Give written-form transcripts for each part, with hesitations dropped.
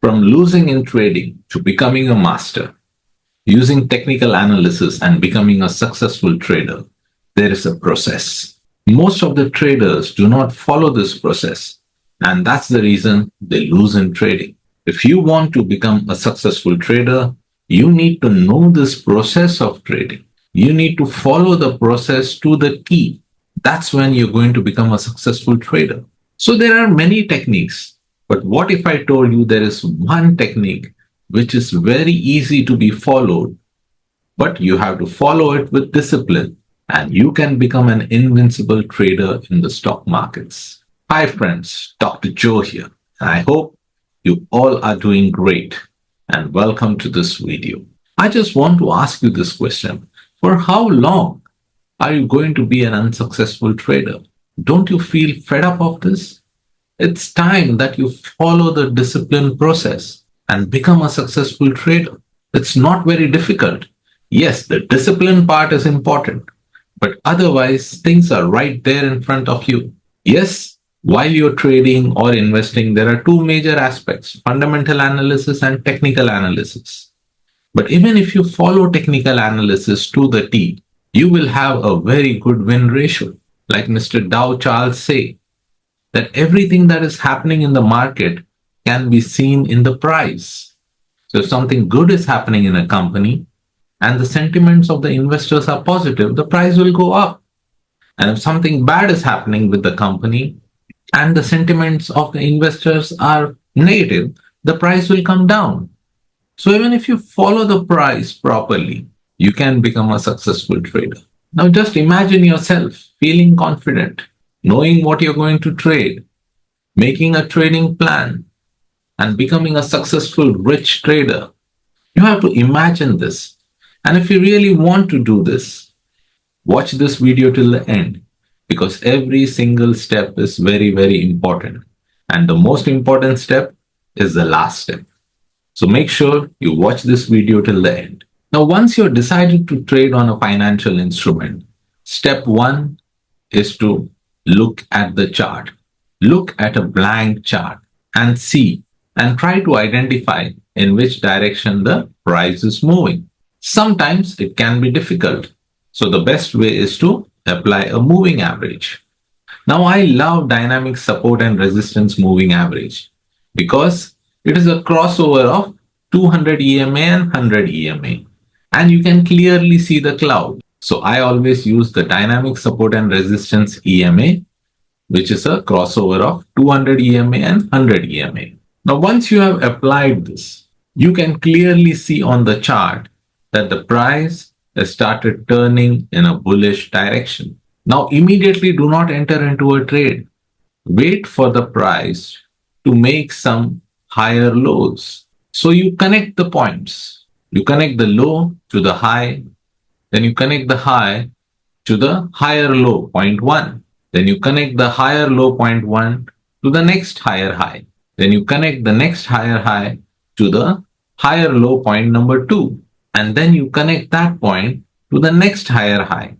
From losing in trading to becoming a master, using technical analysis and becoming a successful trader, there is a process. Most of the traders do not follow this process, and that's the reason they lose in trading. If you want to become a successful trader, you need to know this process of trading. You need to follow the process to the T. That's when you're going to become a successful trader. So there are many techniques, but what if I told you there is one technique which is very easy to be followed, but you have to follow it with discipline and you can become an invincible trader in the stock markets. Hi friends, Dr. Joe here. I hope you all are doing great and welcome to this video. I just want to ask you this question. For how long are you going to be an unsuccessful trader? Don't you feel fed up of this? It's time that you follow the discipline process and become a successful trader. It's not very difficult. Yes, the discipline part is important, but otherwise things are right there in front of you. Yes, while you're trading or investing, there are two major aspects, fundamental analysis and technical analysis. But even if you follow technical analysis to the T, you will have a very good win ratio. Like Mr. Dow Charles say, that everything that is happening in the market can be seen in the price. So if something good is happening in a company and the sentiments of the investors are positive, the price will go up. And if something bad is happening with the company and the sentiments of the investors are negative, the price will come down. So even if you follow the price properly, you can become a successful trader. Now just imagine yourself feeling confident, knowing what you're going to trade, making a trading plan, and becoming a successful rich trader. You have to imagine this. And if you really want to do this, watch this video till the end because every single step is very, very important. And the most important step is the last step. So make sure you watch this video till the end. Now, once you're decided to trade on a financial instrument, step one is to look at the chart. Look at a blank chart and see and try to identify in which direction the price is moving. Sometimes it can be difficult. So the best way is to apply a moving average. Now I love dynamic support and resistance moving average because it is a crossover of 200 EMA and 100 EMA and you can clearly see the cloud. So I always use the dynamic support and resistance EMA, which is a crossover of 200 EMA and 100 EMA. Now, once you have applied this, you can clearly see on the chart that the price has started turning in a bullish direction. Now, immediately do not enter into a trade. Wait for the price to make some higher lows. So you connect the points. You connect the low to the high, then you connect the high to the higher low, point 1. Then you connect the higher low, point 1, to the next higher high. Then you connect the next higher high to the higher low, point number 2. And then you connect that point to the next higher high.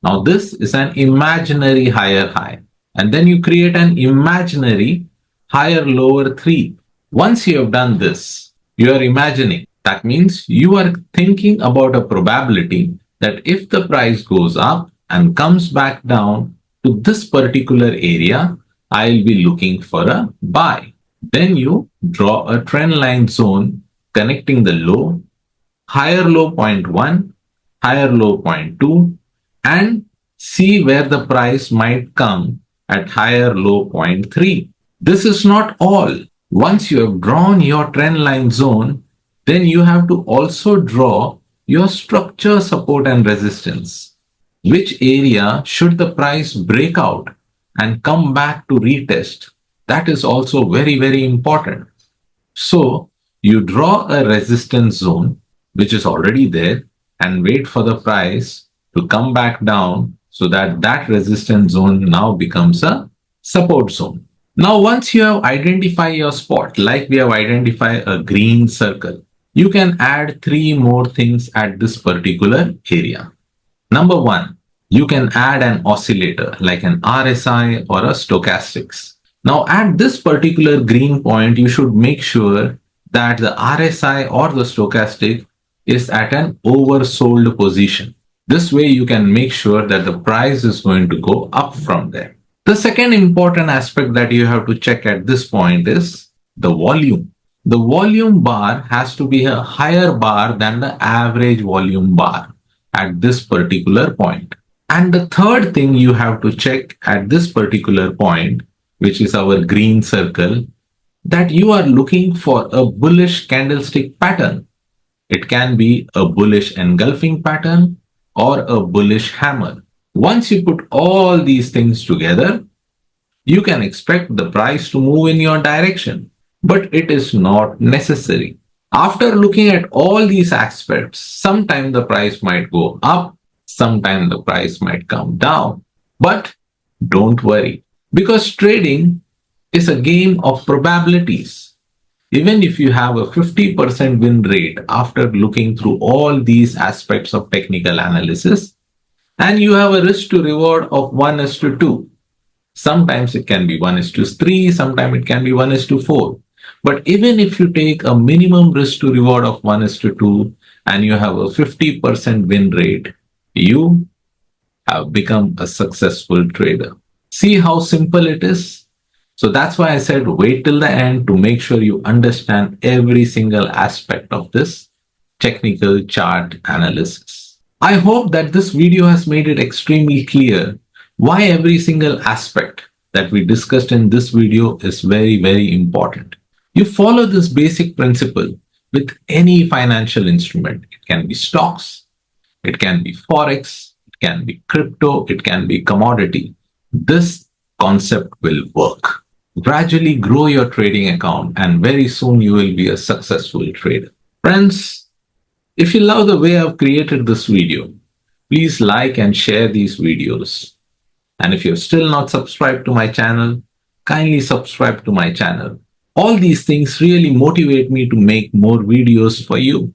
Now this is an imaginary higher high. And then you create an imaginary higher lower 3. Once you have done this, you are imagining. That means you are thinking about a probability that if the price goes up and comes back down to this particular area, I'll be looking for a buy. Then you draw a trend line zone connecting the low, higher low, point 1, higher low, point 2, and see where the price might come at higher low, point 3. This is not all. Once you have drawn your trend line zone, then you have to also draw your structure support and resistance. Which area should the price break out and come back to retest? That is also very, very important. So you draw a resistance zone, which is already there, and wait for the price to come back down so that that resistance zone now becomes a support zone. Now, once you have identified your spot, like we have identified a green circle, you can add 3 more things at this particular area. Number 1, you can add an oscillator like an RSI or a stochastics. Now at this particular green point, you should make sure that the RSI or the stochastic is at an oversold position. This way you can make sure that the price is going to go up from there. The second important aspect that you have to check at this point is the volume. The volume bar has to be a higher bar than the average volume bar at this particular point. And the third thing you have to check at this particular point, which is our green circle, that you are looking for a bullish candlestick pattern. It can be a bullish engulfing pattern or a bullish hammer. Once you put all these things together, you can expect the price to move in your direction, but it is not necessary. After looking at all these aspects, sometime the price might go up, sometime the price might come down. But don't worry, because trading is a game of probabilities. Even if you have a 50% win rate after looking through all these aspects of technical analysis, and you have a risk to reward of 1:2, sometimes it can be 1:3, sometimes it can be 1:4. But even if you take a minimum risk to reward of 1:2 and you have a 50% win rate, you have become a successful trader. See how simple it is? So that's why I said wait till the end to make sure you understand every single aspect of this technical chart analysis. I hope that this video has made it extremely clear why every single aspect that we discussed in this video is very, very important. You follow this basic principle with any financial instrument. It can be stocks, it can be forex, it can be crypto, it can be commodity. This concept will work. Gradually grow your trading account and very soon you will be a successful trader. Friends, if you love the way I've created this video, please like and share these videos. And if you're still not subscribed to my channel, kindly subscribe to my channel. All these things really motivate me to make more videos for you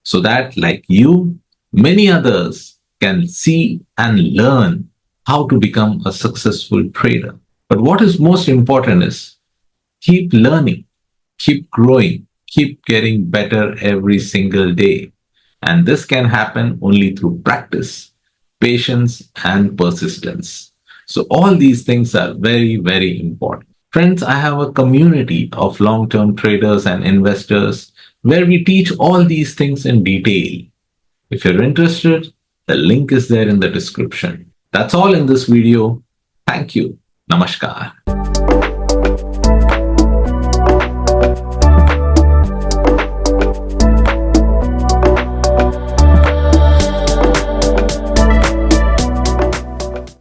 so that, like you, many others can see and learn how to become a successful trader. But what is most important is keep learning, keep growing, keep getting better every single day. And this can happen only through practice, patience, and persistence. So all these things are very, very important. Friends, I have a community of long-term traders and investors where we teach all these things in detail. If you're interested, the link is there in the description. That's all in this video. Thank you. Namaskar.